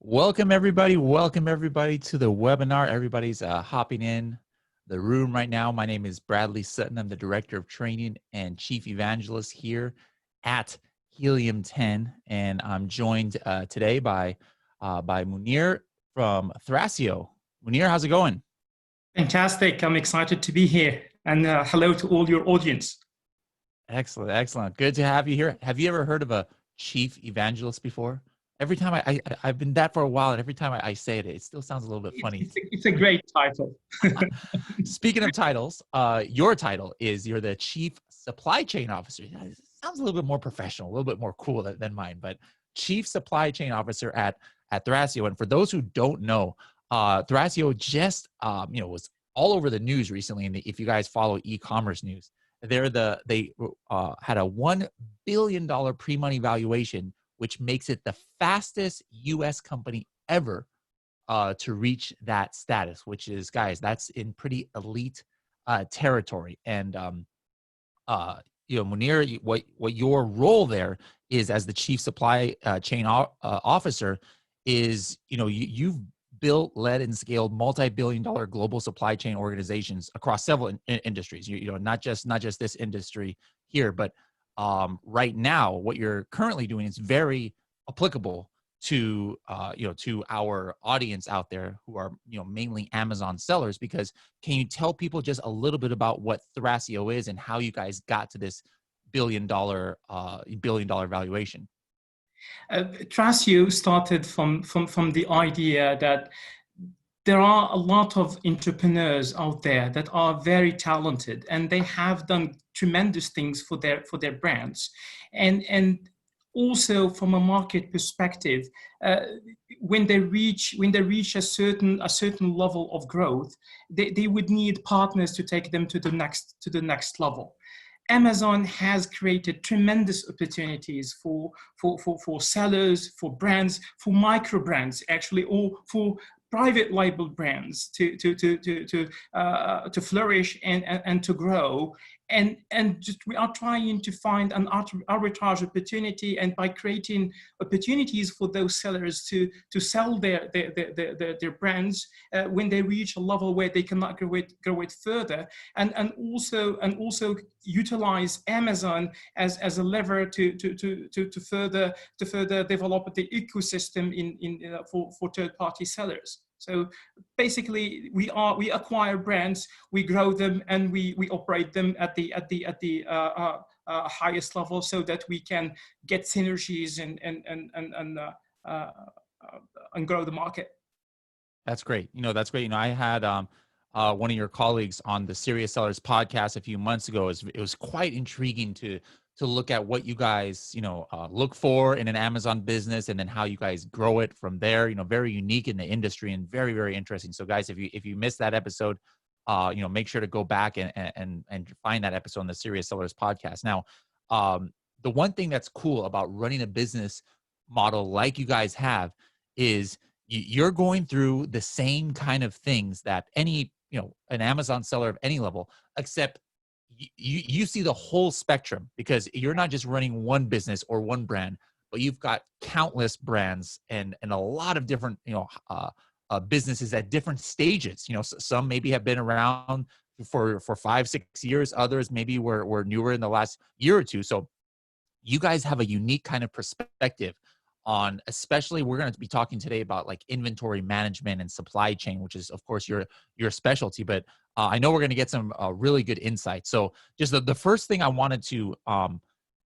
Welcome everybody. Welcome everybody to the webinar. Everybody's hopping in the room right now. My name is Bradley Sutton. I'm the Director of Training and Chief Evangelist here at Helium 10. And I'm joined today by Mounir from Thrasio. Mounir, how's it going? Fantastic. I'm excited to be here. And hello to all your audience. Excellent, excellent. Good to have you here. Have you ever heard of a Chief Evangelist before? Every time I've been that for a while, and every time I say it, it still sounds a little bit funny. It's a great title. Speaking of titles, your title is you're the Chief Supply Chain Officer. It sounds a little bit more professional, a little bit more cool than mine, but Chief Supply Chain Officer at Thrasio. And for those who don't know, Thrasio just was all over the news recently. And if you guys follow e-commerce news, they had a $1 billion pre-money valuation, which makes it the fastest U.S. company ever to reach that status, which is, guys, that's in pretty elite territory. And Mounir, what your role there is as the Chief Supply Chain Officer is, you've built, led, and scaled multi-billion-dollar global supply chain organizations across several industries. Not just this industry here, but right now, what you're currently doing is very applicable to our audience out there who are mainly Amazon sellers. Because can you tell people just a little bit about what Thrasio is and how you guys got to this billion-dollar valuation? Thrasio started from the idea that there are a lot of entrepreneurs out there that are very talented, and they have done tremendous things for their brands, and also from a market perspective, when they reach a certain level of growth, they would need partners to take them to the next level. Amazon has created tremendous opportunities for sellers, for brands, for micro brands, actually, or for private label brands to flourish and to grow. And just we are trying to find an arbitrage opportunity, and by creating opportunities for those sellers to sell their brands when they reach a level where they cannot grow it further, and also utilize Amazon as a lever to further develop the ecosystem for third-party sellers. So basically, we acquire brands, we grow them, and we operate them at the highest level, so that we can get synergies and grow the market. That's great. That's great. I had one of your colleagues on the Serious Sellers podcast a few months ago. It was quite intriguing to look at what you guys, look for in an Amazon business, and then how you guys grow it from there. Very unique in the industry and very, very interesting. So, guys, if you missed that episode, make sure to go back and find that episode on the Serious Sellers podcast. Now, the one thing that's cool about running a business model like you guys have is you're going through the same kind of things that any, an Amazon seller of any level, except you see the whole spectrum, because you're not just running one business or one brand, but you've got countless brands and a lot of different, businesses at different stages. Some maybe have been around for 5-6 years. Others maybe were newer in the last year or two. So you guys have a unique kind of perspective on, especially, we're going to be talking today about like inventory management and supply chain, which is of course your specialty, but I know we're going to get some really good insight. So just the first thing I wanted to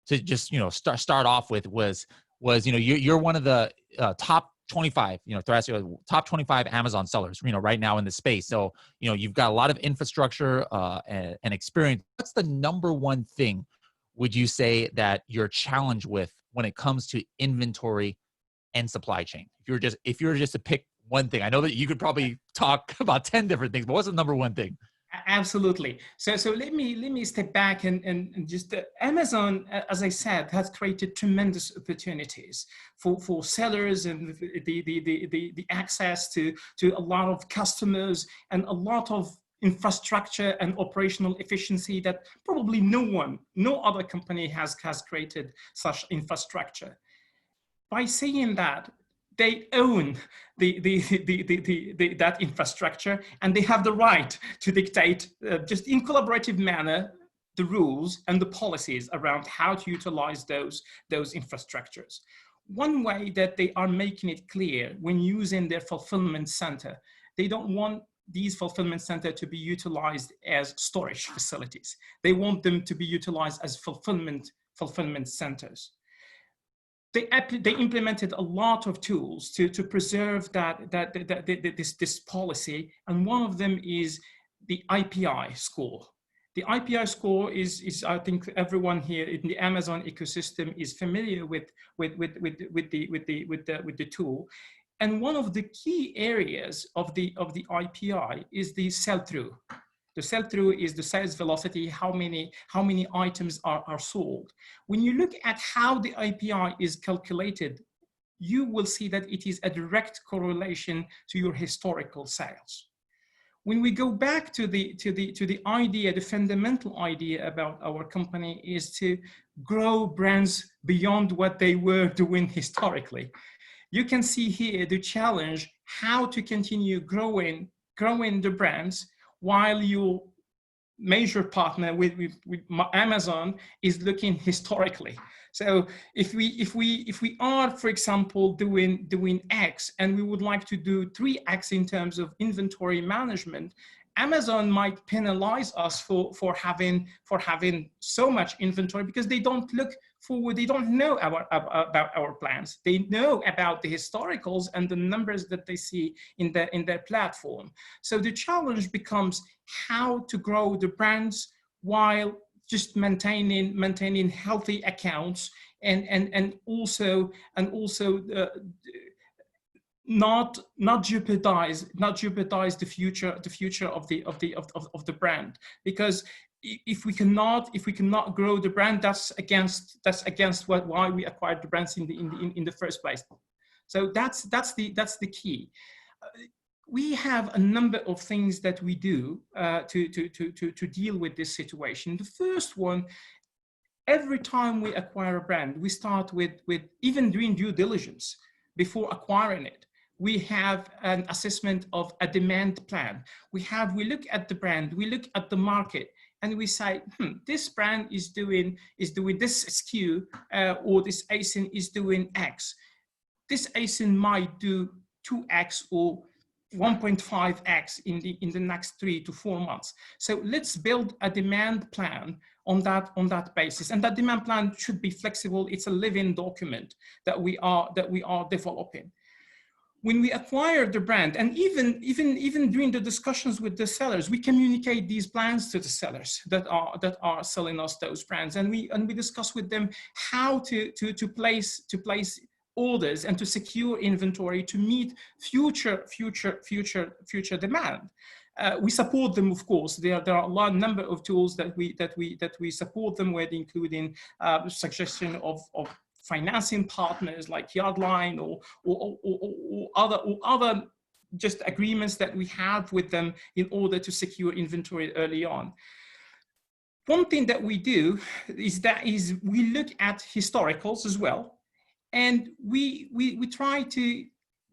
just, start off with was, you're one of the top 25, Thrasio, top 25 Amazon sellers, right now in the space. So, you've got a lot of infrastructure and experience. What's the number one thing would you say that you're challenged with when it comes to inventory and supply chain? If you were just to pick one thing, I know that you could probably talk about 10 different things, but what's the number one thing? Absolutely. So let me step back and just Amazon, as I said, has created tremendous opportunities for sellers, and the access to a lot of customers, and a lot of infrastructure and operational efficiency that probably no other company has created such infrastructure. By saying that, they own that infrastructure, and they have the right to dictate just in collaborative manner the rules and the policies around how to utilize those infrastructures. One way that they are making it clear when using their fulfillment center, they don't want these fulfillment centers to be utilized as storage facilities. They want them to be utilized as fulfillment centers. They implemented a lot of tools to preserve this policy, and one of them is the IPI score. The IPI score is I think everyone here in the Amazon ecosystem is familiar with the tool. And one of the key areas of the IPI is the sell-through. The sell-through is the sales velocity, how many items are sold. When you look at how the IPI is calculated, you will see that it is a direct correlation to your historical sales. When we go back to the idea, the fundamental idea about our company is to grow brands beyond what they were doing historically. You can see here the challenge, how to continue growing the brands while your major partner with Amazon is looking historically. So if we are, for example, doing X and we would like to do 3X in terms of inventory management, Amazon might penalize us for having so much inventory because they don't look forward. They don't know about our plans. They know about the historicals and the numbers that they see in their platform. So the challenge becomes how to grow the brands while just maintaining healthy accounts and also not jeopardize the future of the brand, because if we cannot grow the brand, that's against why we acquired the brands in the first place. So that's the key. We have a number of things that we do to deal with this situation. The first one, every time we acquire a brand, we start with even doing due diligence before acquiring it. We have an assessment of a demand plan. We look at the brand, we look at the market, and we say, this brand is doing this SKU, or this ASIN is doing X. This ASIN might do 2X or 1.5X in the next 3 to 4 months. So let's build a demand plan on that basis, and that demand plan should be flexible. It's a living document that we are developing. When we acquire the brand, and even during the discussions with the sellers, we communicate these plans to the sellers that are selling us those brands, and we discuss with them how to place orders and to secure inventory to meet future demand. We support them, of course. There are a number of tools that we support them with, including suggestion of financing partners like Yardline or other just agreements that we have with them in order to secure inventory early on. One thing that we do is we look at historicals as well, and we try to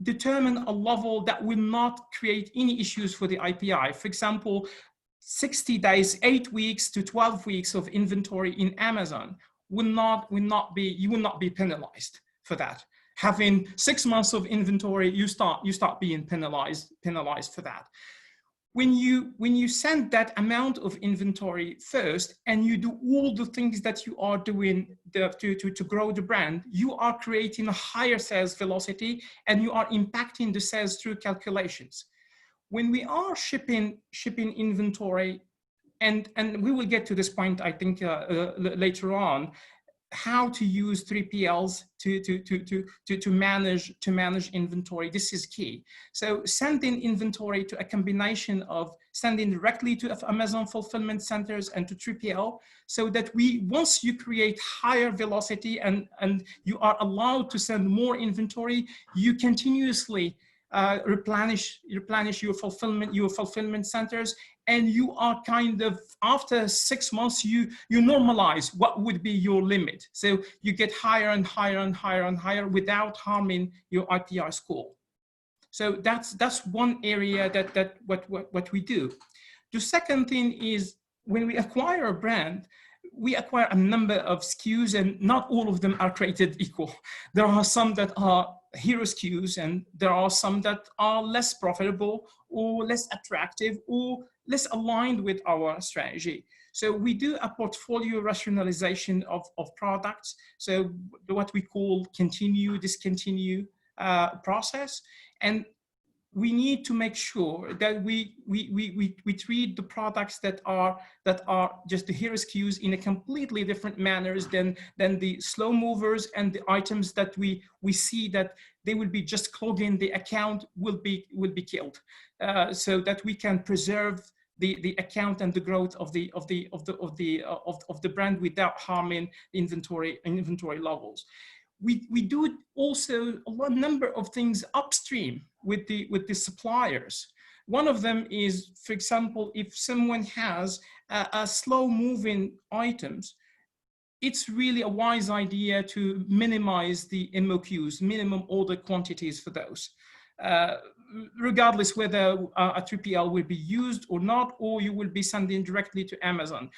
determine a level that will not create any issues for the IPI. For example, 60 days, 8 weeks to 12 weeks of inventory in Amazon you will not be penalized for that. Having 6 months of inventory, you start being penalized for that. When you send that amount of inventory first, and you do all the things that you are doing to grow the brand, you are creating a higher sales velocity, and you are impacting the sales through calculations. When we are shipping inventory, and we will get to this point, I think, later on, how to use 3PLs to manage inventory. This is key. So sending inventory to a combination of sending directly to Amazon fulfillment centers and to 3PL, so that once you create higher velocity and you are allowed to send more inventory, you continuously replenish your fulfillment centers, and you are kind of, after 6 months, you normalize what would be your limit. So you get higher and higher and higher and higher without harming your IPI score. So that's one area that what we do. The second thing is, when we acquire a brand, we acquire a number of SKUs, and not all of them are created equal. There are some that are hero SKUs, and there are some that are less profitable or less attractive or less aligned with our strategy. So we do a portfolio rationalization of products. So what we call continue, discontinue process. And we need to make sure that we treat the products that are just the hero SKUs in a completely different manners than the slow movers and the items that we see that they will be just clogging the account, will be killed, so that we can preserve the account and the growth of the brand without harming inventory levels. We do also a number of things upstream with the suppliers. One of them is, for example, if someone has a slow moving items, it's really a wise idea to minimize the MOQs, minimum order quantities, for those. Regardless whether a 3PL will be used or not, or you will be sending directly to Amazon.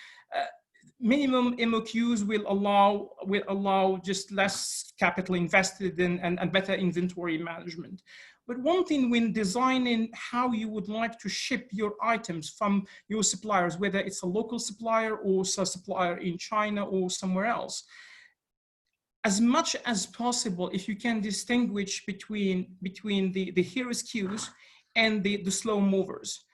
Minimum MOQs will allow just less capital invested in and better inventory management. But one thing when designing how you would like to ship your items from your suppliers, whether it's a local supplier or a supplier in China or somewhere else, as much as possible, if you can distinguish between the hero SKUs and the slow movers.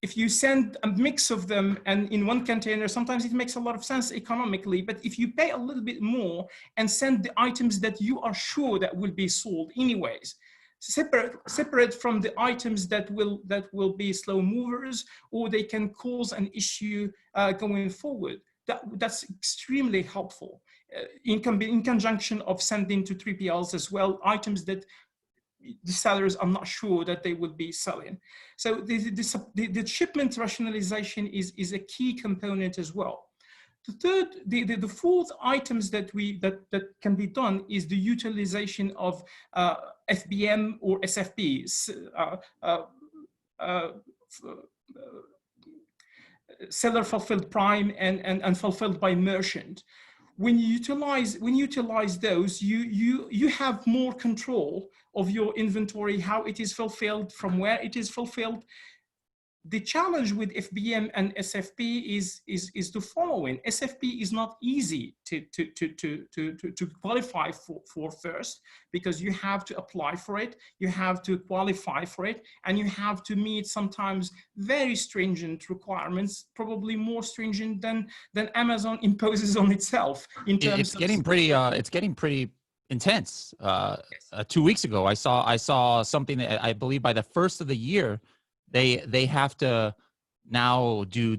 If you send a mix of them and in one container, sometimes it makes a lot of sense economically, but if you pay a little bit more and send the items that you are sure that will be sold anyways, separate from the items that will be slow movers, or they can cause an issue going forward, that's extremely helpful. In conjunction of sending to 3PLs as well, items that the sellers are not sure that they will be selling. So the shipment rationalization is a key component as well. The fourth items that can be done is the utilization of FBM or SFP, seller fulfilled prime and fulfilled by merchant. When you utilize those, you have more control of your inventory, how it is fulfilled, from where it is fulfilled. The challenge with FBM and SFP is the following. SFP is not easy to qualify for first, because you have to apply for it, you have to qualify for it, and you have to meet sometimes very stringent requirements, probably more stringent than Amazon imposes on itself. In terms it's getting pretty intense. 2 weeks ago, I saw something that I believe by the first of the year, they have to now do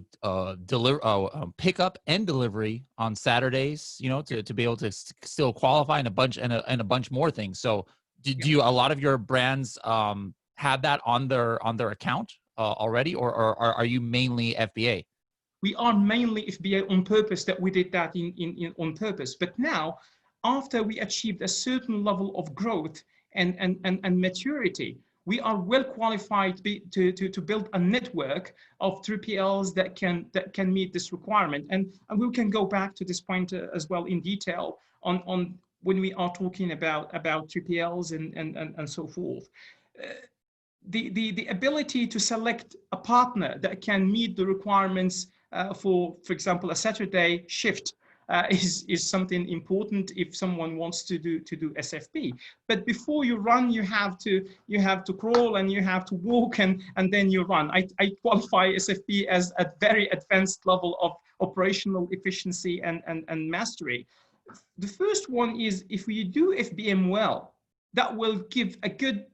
pickup and delivery on Saturdays, you know, to be able to still qualify, and a bunch more things. So do you, a lot of your brands have that on their account already, or are you mainly FBA? We are mainly FBA on purpose, that we did that on purpose. But now, after we achieved a certain level of growth and maturity, we are well qualified to build a network of 3PLs that can meet this requirement. And we can go back to this point as well in detail on when we are talking about 3PLs and so forth. The ability to select a partner that can meet the requirements for example, a Saturday shift is something important if someone wants to do SFP. But before you run, you have to crawl and you have to walk and then you run. I qualify SFP as a very advanced level of operational efficiency and mastery. The first one is, if we do FBM well, that will give a good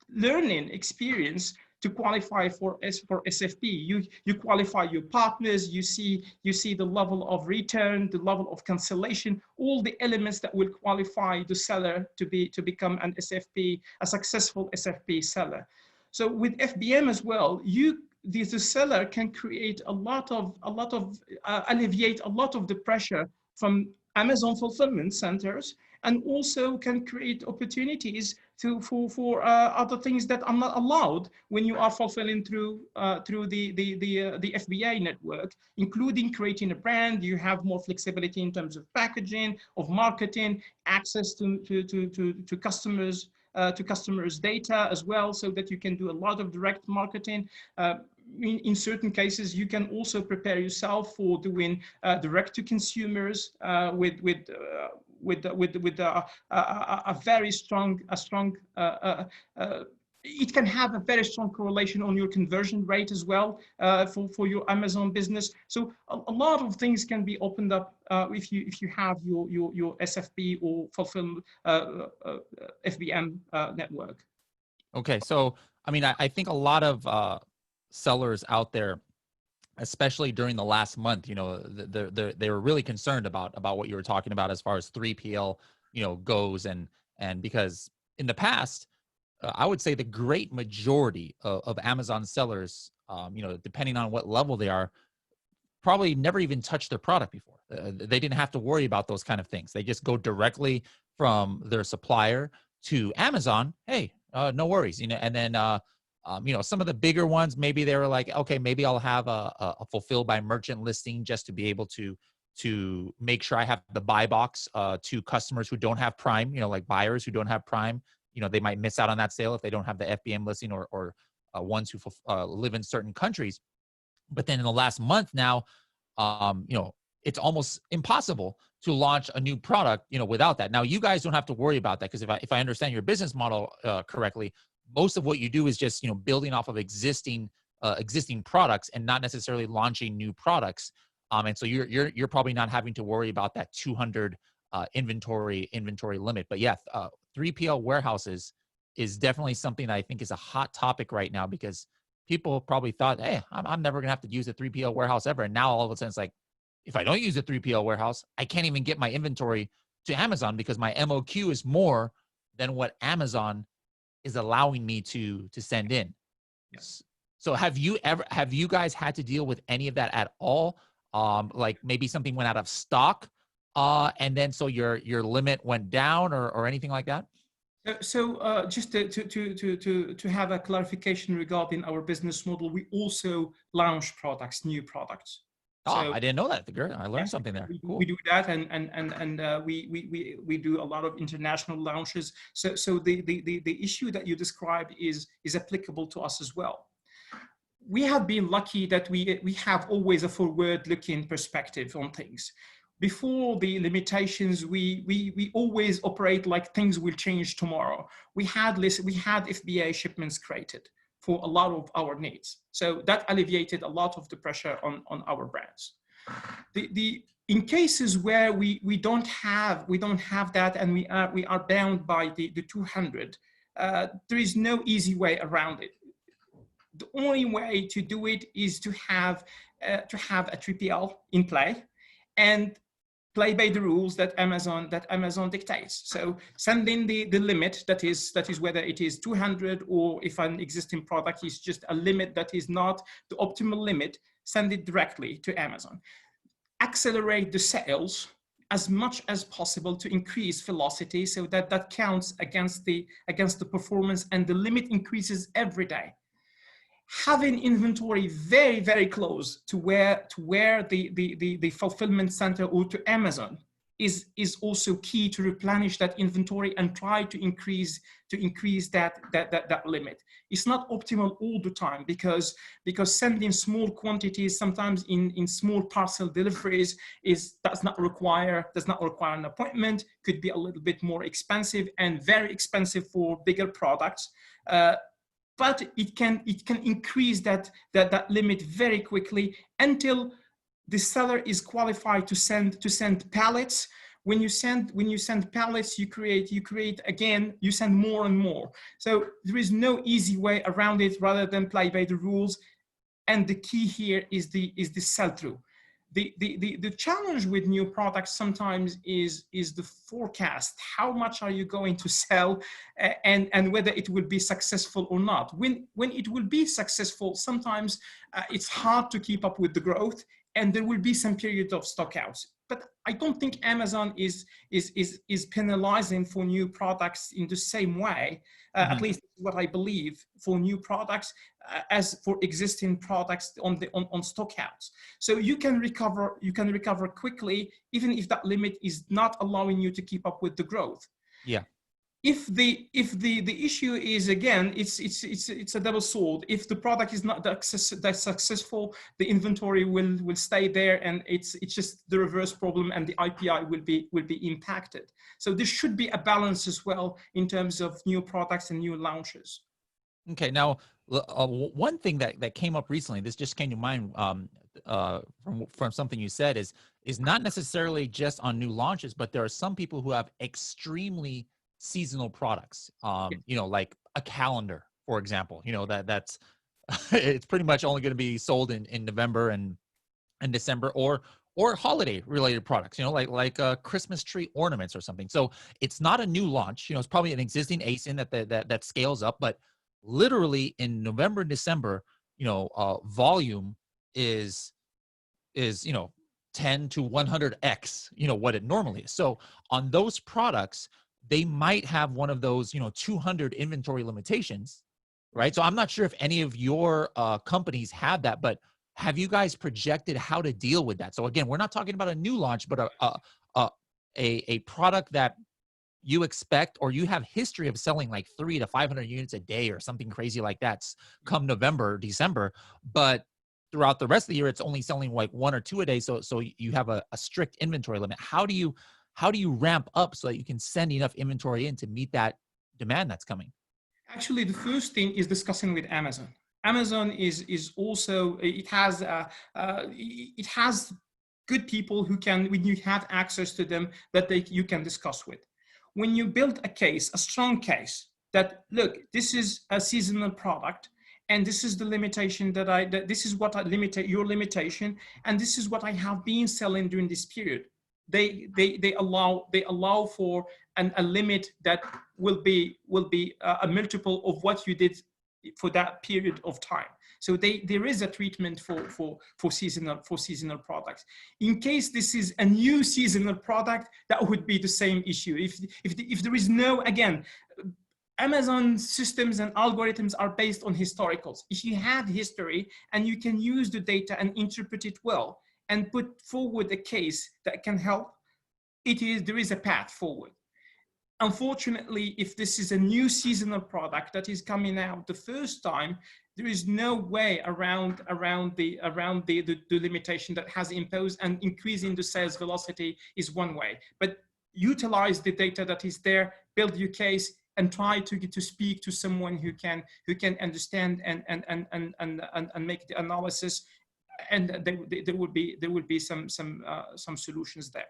learning experience to qualify for SFP. You qualify your partners, you see the level of return, the level of cancellation, all the elements that will qualify the seller to become an SFP, a successful SFP seller. So with FBM as well, the seller can create alleviate a lot of the pressure from Amazon fulfillment centers, and also can create opportunities for other things that are not allowed when you are fulfilling through the FBA network, including creating a brand. You have more flexibility in terms of packaging, of marketing, access to customers. To customers' data as well, so that you can do a lot of direct marketing. In certain cases, you can also prepare yourself for doing direct to consumers with a very strong it can have a very strong correlation on your conversion rate as well for your Amazon business. So a lot of things can be opened up if you have your SFP or fulfillment FBM network. Okay, so I mean, I think a lot of sellers out there, especially during the last month, you know, they were really concerned about what you were talking about as far as 3PL, you know, goes, and because in the past, I would say the great majority of Amazon sellers, you know, depending on what level they are, probably never even touched their product before. They didn't have to worry about those kind of things. They just go directly from their supplier to Amazon. Hey, no worries, you know. And then, you know, some of the bigger ones, maybe they were like, okay, maybe I'll have a fulfilled by merchant listing just to be able to make sure I have the buy box to customers who don't have Prime, you know, like buyers who don't have Prime. You know, they might miss out on that sale if they don't have the FBM listing, or ones who live in certain countries. But then in the last month now, you know, it's almost impossible to launch a new product, you know, without that. Now, you guys don't have to worry about that, because if I understand your business model correctly, most of what you do is just, you know, building off of existing products and not necessarily launching new products. And so you're probably not having to worry about that 200 inventory limit. But yeah, 3PL warehouses is definitely something that I think is a hot topic right now, because people probably thought, hey, I'm never gonna have to use a 3PL warehouse ever. And now all of a sudden it's like, if I don't use a 3PL warehouse, I can't even get my inventory to Amazon because my MOQ is more than what Amazon is allowing me to send in. Yes. So have you guys had to deal with any of that at all? Like maybe something went out of stock, and then so your limit went down, or anything like that? So just to have a clarification regarding our business model, we also launch new products. Oh, I didn't know that. Good. I learned something there. Cool. We do that, and we do a lot of international launches. So the issue that you described is applicable to us as well. We have been lucky that we have always a forward-looking perspective on things. Before the limitations, we always operate like things will change tomorrow. We had FBA shipments created for a lot of our needs. So that alleviated a lot of the pressure on our brands. In cases where we don't have that, and we are bound by the 200, there is no easy way around it. The only way to do it is to have a 3PL in play and play by the rules that Amazon dictates. So send in the limit that is whether it is 200, or if an existing product is just a limit that is not the optimal limit, send it directly to Amazon. Accelerate the sales as much as possible to increase velocity, so that counts against the performance, and the limit increases every day. Having inventory very, very close to where the fulfillment center or to Amazon is also key to replenish that inventory and try to increase that limit. It's not optimal all the time, because sending small quantities, sometimes in small parcel deliveries, does not require an appointment, could be a little bit more expensive, and very expensive for bigger products. But it can increase that limit very quickly until the seller is qualified to send pallets When you send pallets, you create again, you send more and more. So there is no easy way around it rather than play by the rules. And the key here is the sell-through. The challenge with new products sometimes is the forecast. How much are you going to sell, and whether it will be successful or not. When it will be successful, sometimes it's hard to keep up with the growth, and there will be some period of stockouts. But I don't think Amazon is penalizing for new products in the same way. At least what I believe, for new products as for existing products on stockouts. So you can recover quickly, even if that limit is not allowing you to keep up with the growth. Yeah. If the issue is, again, it's a double sword. If the product is not that successful, the inventory will stay there, and it's just the reverse problem, and the IPI will be impacted. So there should be a balance as well in terms of new products and new launches. Okay. Now, one thing that came up recently, this just came to mind from something you said, is not necessarily just on new launches, but there are some people who have extremely seasonal products. You know, like a calendar, for example. You know, that's it's pretty much only going to be sold in November and December, or holiday related products. You know, like Christmas tree ornaments or something. So it's not a new launch. You know, it's probably an existing ASIN that scales up, but literally in November and December, you know, volume is 10 to 100x, you know, what it normally is. So on those products, they might have one of those, 200 inventory limitations, right? So I'm not sure if any of your companies have that, but have you guys projected how to deal with that? So again, we're not talking about a new launch, but a product that you expect, or you have history of selling like 300 to 500 units a day or something crazy like that come November, December, but throughout the rest of the year, it's only selling like 1 or 2 a day. So you have a strict inventory limit. How do you ramp up so that you can send enough inventory in to meet that demand that's coming? Actually, the first thing is discussing with Amazon. Amazon is also, it has good people who can, when you have access to them, that you can discuss with. When you build a case, a strong case, that look, this is a seasonal product, and this is the limitation this is what I limit your limitation, and this is what I have been selling during this period. They allow for a limit that will be a multiple of what you did for that period of time. So there is a treatment for seasonal products. In case this is a new seasonal product, that would be the same issue. If there is no, again, Amazon systems and algorithms are based on historicals. If you have history and you can use the data and interpret it well and put forward a case that can help, there is a path forward. Unfortunately, if this is a new seasonal product that is coming out the first time, there is no way around the limitation that has imposed, and increasing the sales velocity is one way. But utilize the data that is there, build your case, and try to speak to someone who can understand and make the analysis, and there will be some solutions there.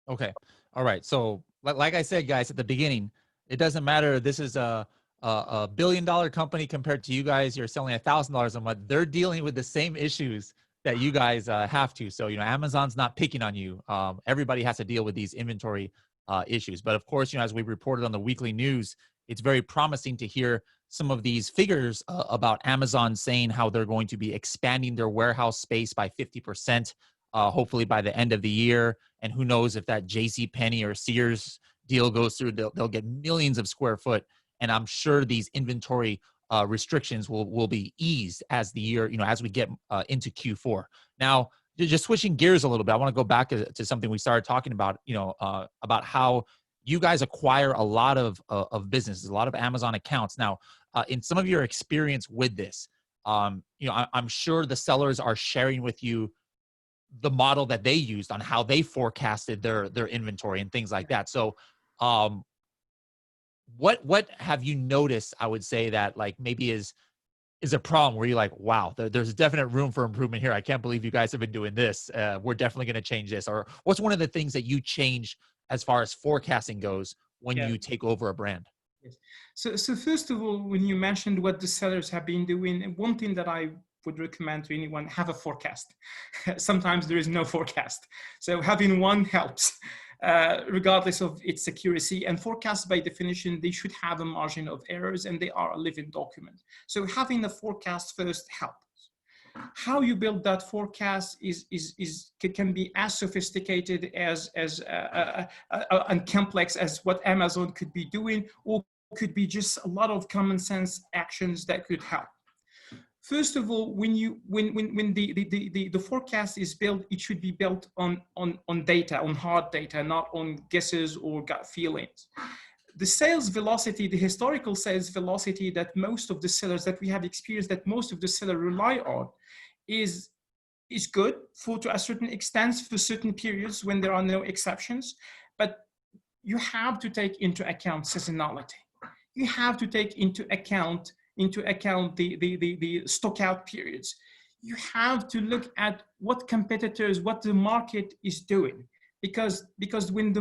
Okay. All right. So like I said, guys, at the beginning, it doesn't matter. This is a $1 billion company compared to you guys. You're selling $1,000 a month. They're dealing with the same issues that you guys have to. So, Amazon's not picking on you. Everybody has to deal with these inventory issues. But of course, as we reported on the weekly news, it's very promising to hear some of these figures about Amazon saying how they're going to be expanding their warehouse space by 50%. Hopefully by the end of the year. And who knows if that JCPenney or Sears deal goes through, they'll get millions of square foot. And I'm sure these inventory restrictions will be eased as the year, as we get into Q4. Now, just switching gears a little bit, I want to go back to something we started talking about, about how you guys acquire a lot of businesses, a lot of Amazon accounts. Now, in some of your experience with this, I'm sure the sellers are sharing with you the model that they used on how they forecasted their inventory and things like that. So, what have you noticed? I would say that like maybe is a problem where you're like, wow, there's definite room for improvement here. I can't believe you guys have been doing this. We're definitely going to change this. Or what's one of the things that you changed as far as forecasting goes when Yeah. you take over a brand? Yes. So first of all, when you mentioned what the sellers have been doing, one thing that I would recommend to anyone, have a forecast. Sometimes there is no forecast. So having one helps, regardless of its accuracy. And forecasts, by definition, they should have a margin of errors, and they are a living document. So having a forecast first helps. How you build that forecast can be as sophisticated as and complex as what Amazon could be doing, or could be just a lot of common sense actions that could help. First of all, when the forecast is built, it should be built on data, on hard data, not on guesses or gut feelings. The sales velocity, the historical sales velocity that most of the sellers that we have experienced, that most of the sellers rely on, is good to a certain extent for certain periods when there are no exceptions. But you have to take into account seasonality. You have to take into account the stock out periods. You have to look at what competitors, what the market is doing. Because when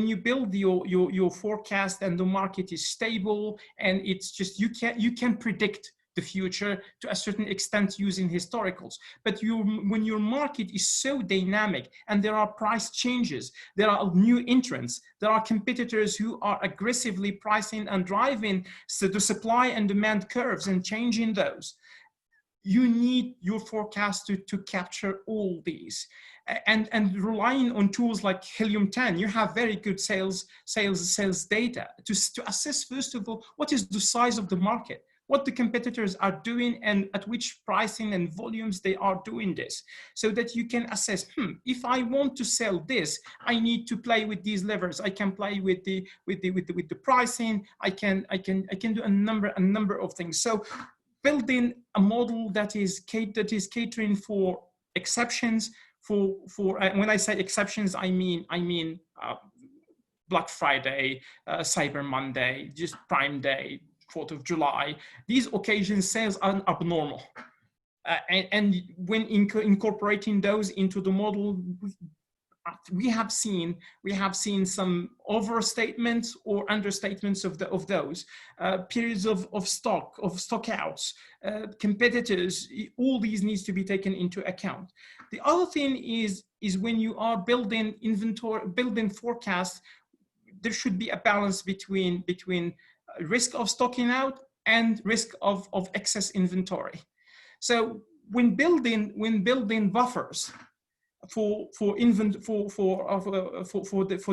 you build your forecast and the market is stable, and it's just, you can predict the future to a certain extent using historicals. But when your market is so dynamic and there are price changes, there are new entrants, there are competitors who are aggressively pricing and driving the supply and demand curves and changing those, you need your forecast to capture all these. And relying on tools like Helium 10, you have very good sales data to assess, first of all, what is the size of the market, what the competitors are doing, and at which pricing and volumes they are doing this, so that you can assess, if I want to sell this, I need to play with these levers. I can play with the pricing. I can do a number of things. So building a model that is catering for exceptions. For when I say exceptions, I mean Black Friday, Cyber Monday, just Prime Day, 4th of July. These occasions sales are abnormal. And when incorporating those into the model, we have seen some overstatements or understatements of those periods of stockouts, competitors. All these needs to be taken into account. The other thing is when you are building inventory, building forecasts, there should be a balance between risk of stocking out and risk of excess inventory. So when building buffers for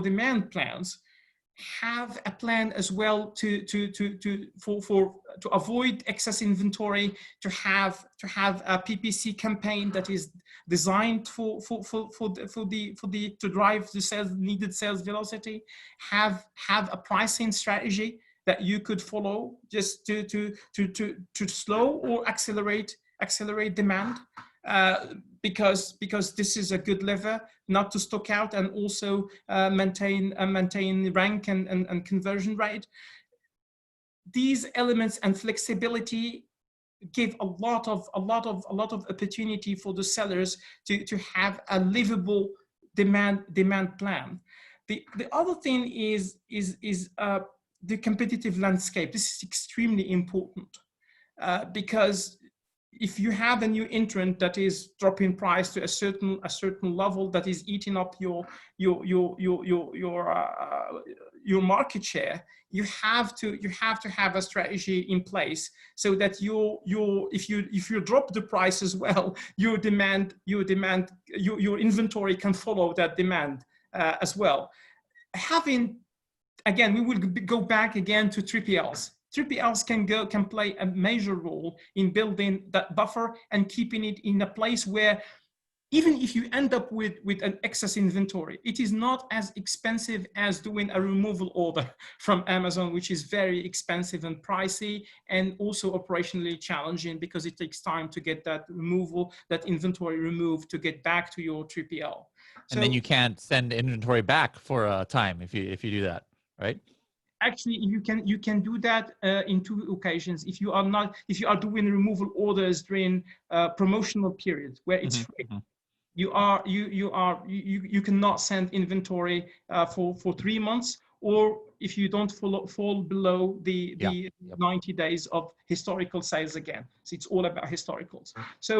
demand plans, have a plan as well to avoid excess inventory, to have a PPC campaign that is designed to drive the needed sales velocity. Have a pricing strategy that you could follow just to slow or accelerate demand. Because this is a good lever not to stock out, and also maintain rank and conversion rate. These elements and flexibility give a lot of opportunity for the sellers to have a livable demand plan. The other thing is the competitive landscape. This is extremely important because if you have a new entrant that is dropping price to a certain level, that is eating up your market share, you have to have a strategy in place so that if you drop the price as well, your inventory can follow that demand as well. Again, we will go back again to 3PLs. 3PLs can play a major role in building that buffer and keeping it in a place where, even if you end up with an excess inventory, it is not as expensive as doing a removal order from Amazon, which is very expensive and pricey, and also operationally challenging because it takes time to get that inventory removed to get back to your 3PL. And then you can't send inventory back for a time if you do that, right? Actually, you can do that in two occasions. If you are doing removal orders during promotional periods where it's free, you cannot send inventory for 3 months, or if you don't fall below Yeah. the Yep. 90 days of historical sales again. So it's all about historicals. So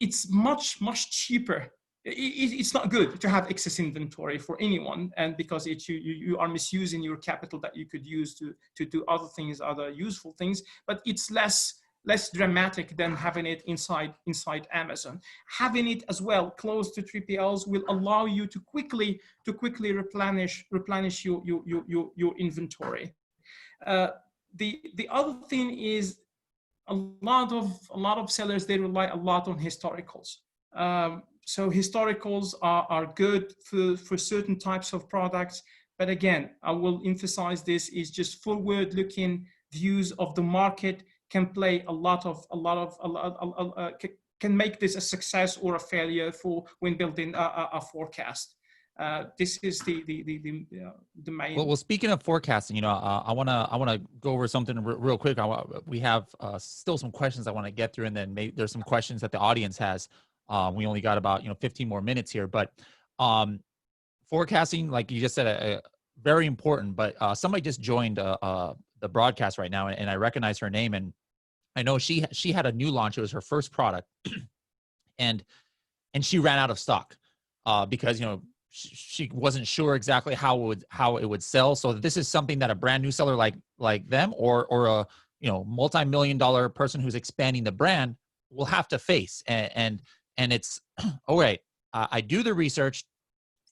it's much cheaper. It's not good to have excess inventory for anyone, and because you are misusing your capital that you could use to do other things, other useful things. But it's less dramatic than having it inside Amazon. Having it as well close to 3PLs will allow you to quickly replenish your inventory. The other thing is, a lot of sellers, they rely a lot on historicals. So historicals are good for certain types of products, but again, I will emphasize this, is just forward-looking views of the market can play can make this a success or a failure for when building a forecast. This is the main. Well, speaking of forecasting, I wanna go over something real quick. We have still some questions I want to get through, and then there's some questions that the audience has. We only got about 15 more minutes here, but forecasting, like you just said, very important. But somebody just joined the broadcast right now, and I recognize her name, and I know she had a new launch. It was her first product, and she ran out of stock because she wasn't sure exactly how it would sell. So this is something that a brand new seller like them, or a multi-million-dollar person who's expanding the brand will have to face. And it's all right. I do the research.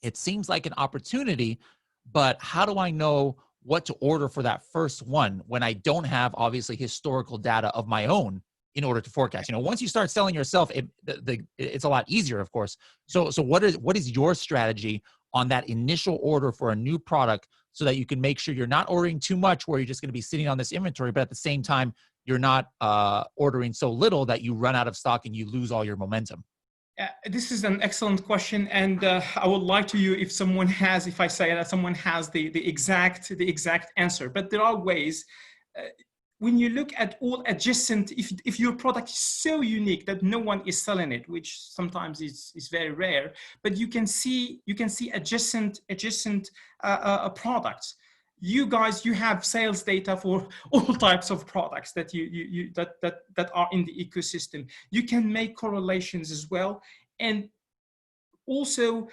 It seems like an opportunity, but how do I know what to order for that first one when I don't have obviously historical data of my own in order to forecast? Once you start selling yourself, it's a lot easier, of course. So what is your strategy on that initial order for a new product, so that you can make sure you're not ordering too much where you're just going to be sitting on this inventory, but at the same time, you're not ordering so little that you run out of stock and you lose all your momentum? This is an excellent question, and I would like to you if someone has, if I say that someone has the exact answer. But there are ways. When you look at all adjacent, if your product is so unique that no one is selling it, which sometimes is very rare, but you can see adjacent products. You guys, you have sales data for all types of products that that are in the ecosystem. You can make correlations as well, and also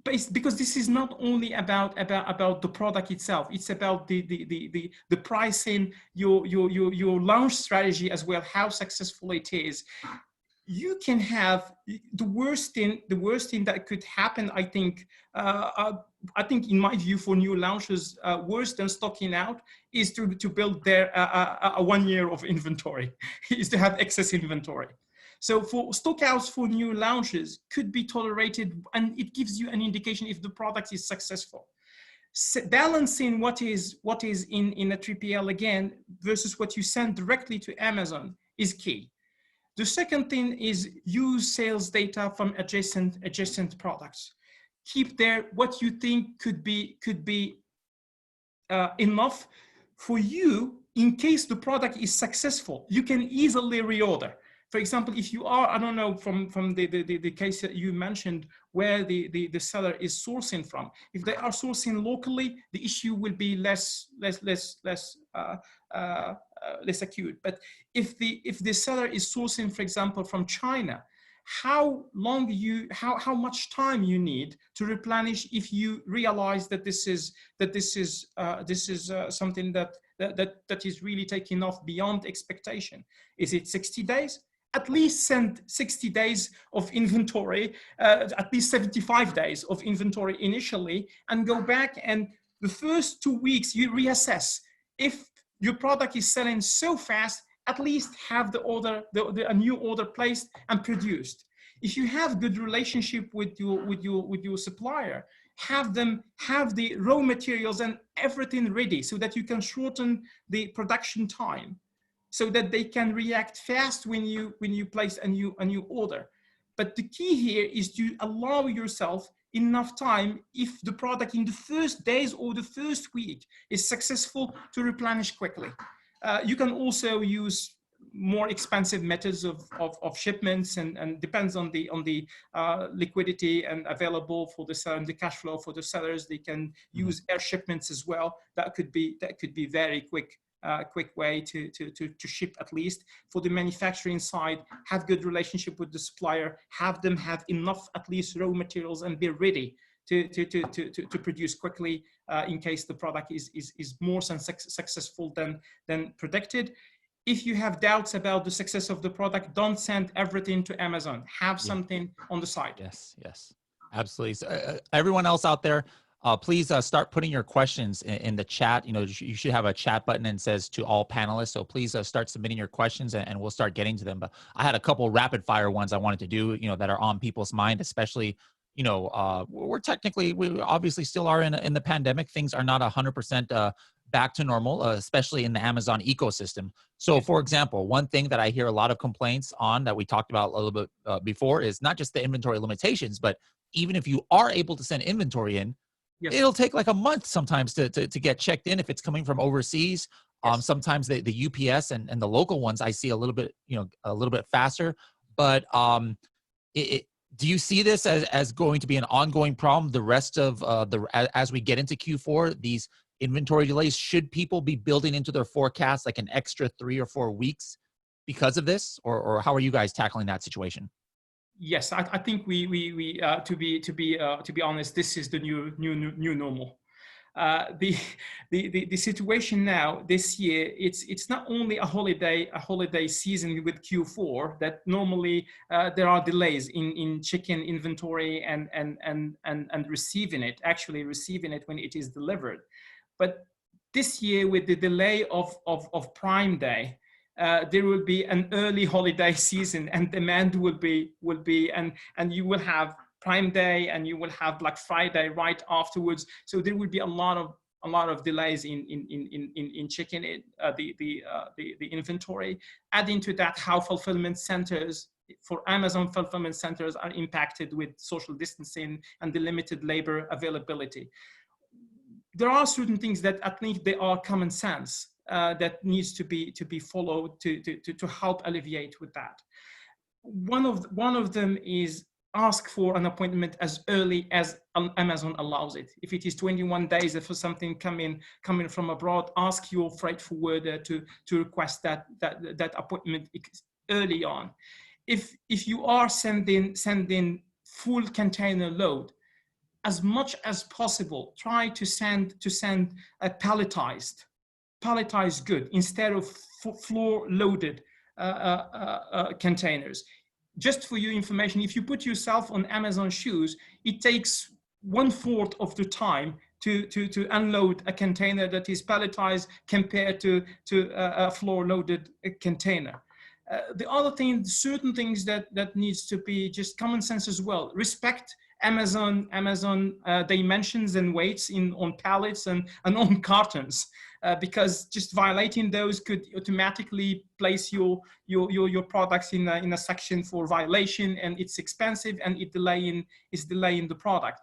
because this is not only about the product itself, it's about the pricing, your launch strategy as well, how successful it is. You can have the worst thing that could happen, I think in my view, for new launches, worse than stocking out is to build their 1 year of inventory, is to have excess inventory. So for stockouts for new launches could be tolerated, and it gives you an indication if the product is successful. Balancing what is in a 3PL again versus what you send directly to Amazon is key. The second thing is use sales data from adjacent products. Keep there what you think could be enough for you in case the product is successful. You can easily reorder. For example, if you are, I don't know, from the case that you mentioned, where the seller is sourcing from. If they are sourcing locally, the issue will be less acute. But if the seller is sourcing, for example, from China, how much time you need to replenish if you realize that this is something that is really taking off beyond expectation? Is it 60 days? At least send 60 days of inventory, at least 75 days of inventory initially, and go back, and the first 2 weeks you reassess. If your product is selling so fast, at least have a new order placed and produced. If you have good relationship with your supplier, have the raw materials and everything ready so that you can shorten the production time, so that they can react fast when you place a new order. But the key here is to allow yourself enough time, if the product in the first days or the first week is successful, to replenish quickly. You can also use more expensive methods of shipments, and depends on the liquidity and available for the seller and the cash flow for the sellers. They can use air shipments as well. That could be very quick way to ship. At least for the manufacturing side, have good relationship with the supplier, have them have enough at least raw materials and be ready to produce quickly in case the product is more successful than predicted. If you have doubts about the success of the product, don't send everything to Amazon. Have something on the side. Yes, absolutely. So, everyone else out there, please start putting your questions in the chat. You know, you should have a chat button and says to all panelists. So please start submitting your questions, and we'll start getting to them. But I had a couple rapid fire ones I wanted to do, you know, that are on people's mind, especially, you know, we obviously still are in the pandemic. Things are not 100% back to normal, especially in the Amazon ecosystem. So for example, one thing that I hear a lot of complaints on that we talked about a little bit before is not just the inventory limitations, but even if you are able to send inventory in, it'll take like a month sometimes to get checked in if it's coming from overseas. Sometimes the UPS and the local ones I see a little bit, you know, a little bit faster. But do you see this as going to be an ongoing problem the rest of as we get into Q4, these inventory delays? Should people be building into their forecast like an extra 3 or 4 weeks because of this, or how are you guys tackling that situation? Yes, I think we to be honest, this is the new normal. The situation now this year, it's not only a holiday season with Q4 that normally there are delays in chicken inventory and receiving it when it is delivered. But this year, with the delay of Prime Day, there will be an early holiday season, and demand will be and you will have Prime Day and you will have Black Friday right afterwards. So there will be a lot of delays in chicken the inventory. Adding to that, how fulfillment centers for Amazon fulfillment centers are impacted with social distancing and the limited labor availability. There are certain things that at least they are common sense that needs to be followed to help alleviate with that. One of them is ask for an appointment as early as Amazon allows it. If it is 21 days for something coming from abroad, ask your freight forwarder to request that appointment early on. If you are sending full container load, as much as possible, try to send a palletized good instead of floor loaded containers. Just for your information, if you put yourself on Amazon shoes, it takes 1/4 of the time to unload a container that is palletized compared to a floor loaded container. The other thing, certain things that needs to be just common sense as well. Respect Amazon dimensions and weights on pallets and on cartons, because just violating those could automatically place your products in a section for violation, and it's expensive and it's delaying the product.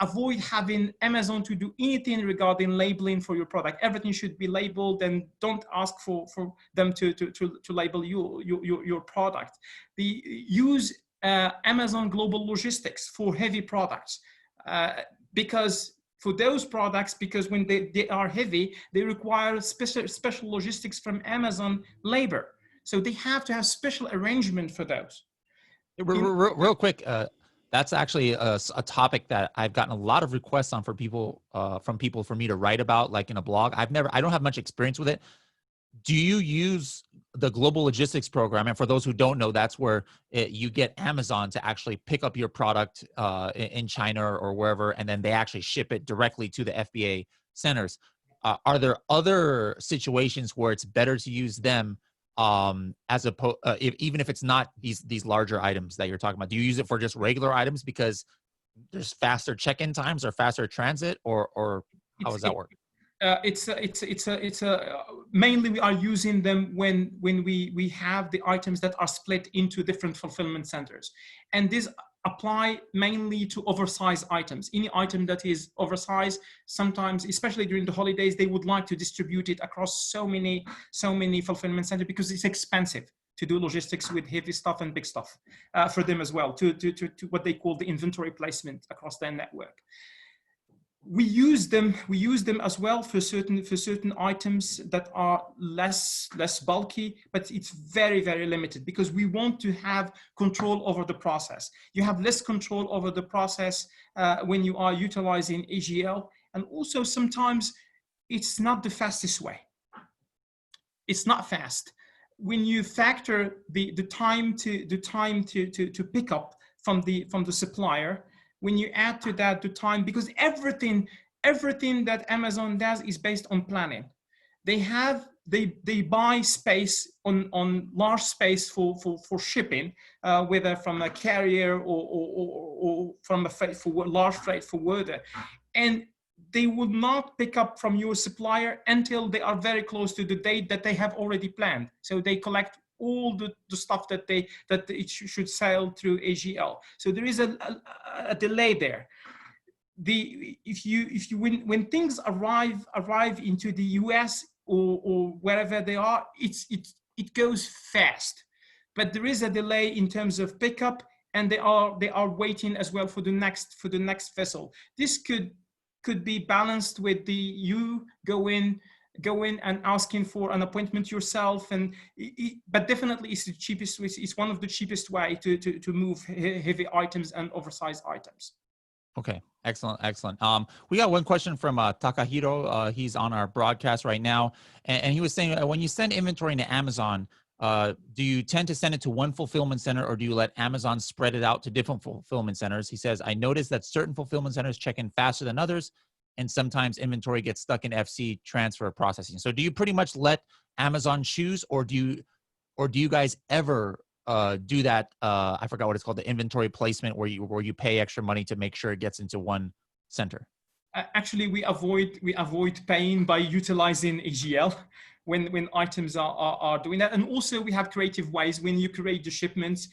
Avoid having Amazon to do anything regarding labeling for your product. Everything should be labeled, and don't ask for them to label your product. Use Amazon Global Logistics for heavy products, because for those products, because when they are heavy, they require special logistics from Amazon labor. So they have to have special arrangement for those. Real quick, that's actually a topic that I've gotten a lot of requests on from people for me to write about, like in a blog. I don't have much experience with it. Do you use the Global Logistics Program? And for those who don't know, that's where you get Amazon to actually pick up your product in China or wherever, and then they actually ship it directly to the FBA centers. Are there other situations where it's better to use them as even if it's not these larger items that you're talking about? Do you use it for just regular items because there's faster check-in times or faster transit, or how does that work? Mainly we are using them when we have the items that are split into different fulfillment centers, and these apply mainly to oversized items. Any item that is oversized, sometimes, especially during the holidays, they would like to distribute it across so many fulfillment centers because it's expensive to do logistics with heavy stuff and big stuff for them as well, to what they call the inventory placement across their network. We use them as well for certain items that are less bulky, but it's very limited because we want to have control over the process. You have less control over the process when you are utilizing AGL, and also sometimes it's not the fastest way. It's not fast. When you factor the time to pick up from the supplier, when you add to that the time, because everything that Amazon does is based on planning. They buy space on large space for shipping, whether from a carrier or from a large freight forwarder, and they will not pick up from your supplier until they are very close to the date that they have already planned. So they collect all the stuff that it should sail through AGL. So there is a delay there. When things arrive into the US or wherever they are, it goes fast, but there is a delay in terms of pickup, and they are waiting as well for the next vessel. This could be balanced with you go in and asking for an appointment yourself, but definitely it's the cheapest. It's one of the cheapest way to move heavy items and oversized items. Okay, excellent. We got one question from Takahiro. He's on our broadcast right now, and he was saying, when you send inventory into Amazon, do you tend to send it to one fulfillment center, or do you let Amazon spread it out to different fulfillment centers? He says, I noticed that certain fulfillment centers check in faster than others, and sometimes inventory gets stuck in FC transfer processing. So do you pretty much let Amazon choose, or do you guys ever do that? I forgot what it's called, the inventory placement, where you pay extra money to make sure it gets into one center? Actually, we avoid paying by utilizing AGL when items are doing that. And also we have creative ways when you create the shipments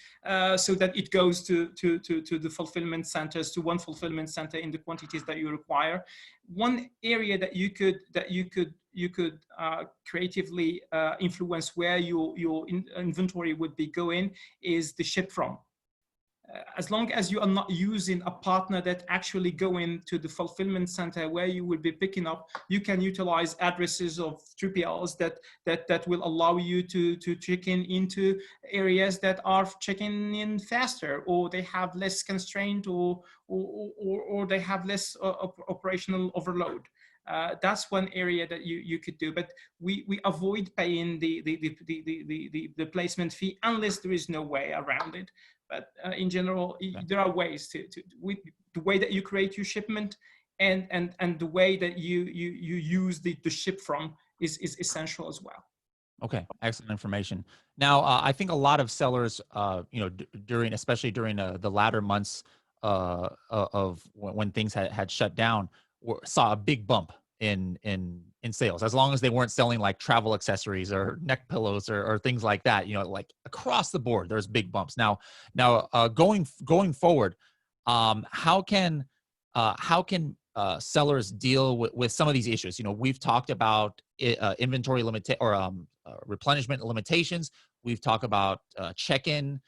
so that it goes to the fulfillment centers, to one fulfillment center in the quantities that you require. One area that you could creatively influence where your inventory would be going is the ship from. As long as you are not using a partner that actually go into the fulfillment center where you will be picking up, you can utilize addresses of 3PLs that will allow you to check in into areas that are checking in faster, or they have less constraint, or they have less operational overload. That's one area that you could do, but we avoid paying the placement fee unless there is no way around it. But in general, there are ways the way that you create your shipment and the way that you use the ship from is essential as well. Okay, excellent information. Now, I think a lot of sellers, especially during the latter months of when things had shut down, saw a big bump in sales, as long as they weren't selling like travel accessories or neck pillows or things like that. Like across the board, there's big bumps. Now, going forward, how can sellers deal with some of these issues? We've talked about inventory replenishment limitations. We've talked about check-in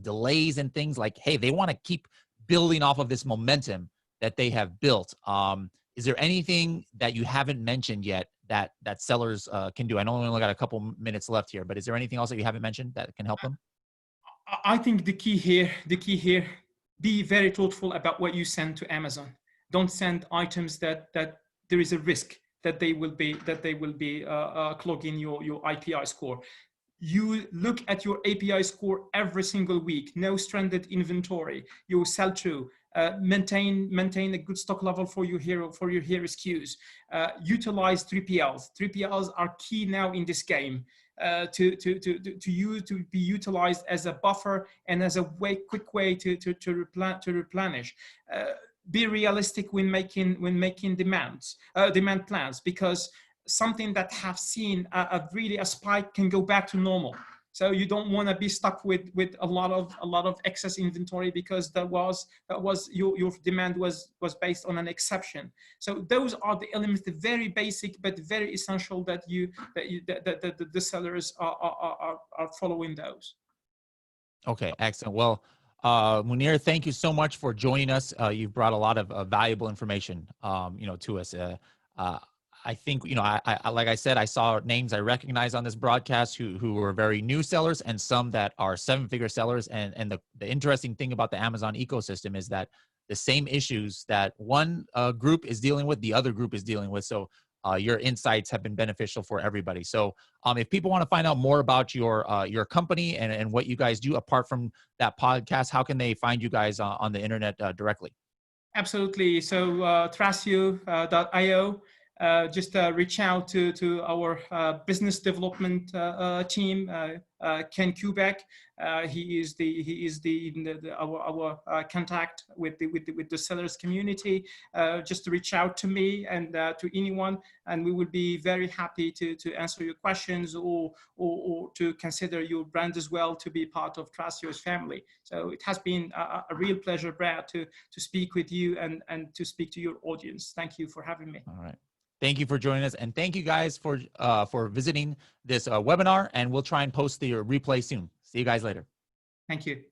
delays and things like, hey, they want to keep building off of this momentum that they have built. Is there anything that you haven't mentioned yet that sellers can do? I know we only got a couple minutes left here, but is there anything else that you haven't mentioned that can help them? I think the key here, be very thoughtful about what you send to Amazon. Don't send items that there is a risk that they will be clogging your API score. You look at your API score every single week. No stranded inventory. You sell through. Maintain a good stock level for your hero SKUs. Utilize 3PLs. 3PLs are key now in this game to be utilized as a buffer and as a quick way to replenish. Be realistic when making demand plans, because something that have seen a spike can go back to normal. So you don't want to be stuck with a lot of excess inventory, because that was your demand was based on an exception. So those are the elements, the very basic but very essential, that the sellers are following those. Okay, excellent. Well, Mounir, thank you so much for joining us. You've brought a lot of valuable information, to us. Uh, I think, like I said, I saw names I recognize on this broadcast who were very new sellers, and some that are 7-figure sellers. And the interesting thing about the Amazon ecosystem is that the same issues that one group is dealing with, the other group is dealing with. So your insights have been beneficial for everybody. So if people want to find out more about your company and what you guys do apart from that podcast, how can they find you guys on the internet directly? Absolutely. So Thrasio.io. Just reach out to our business development team, Ken Kubek. He is our contact with the sellers community. Just to reach out to me and to anyone, and we will be very happy to answer your questions, or to consider your brand as well to be part of Thrasio's family. So it has been a real pleasure, Brad, to speak with you and to speak to your audience. Thank you for having me. All right. Thank you for joining us, and thank you guys for visiting this webinar. And we'll try and post the replay soon. See you guys later. Thank you.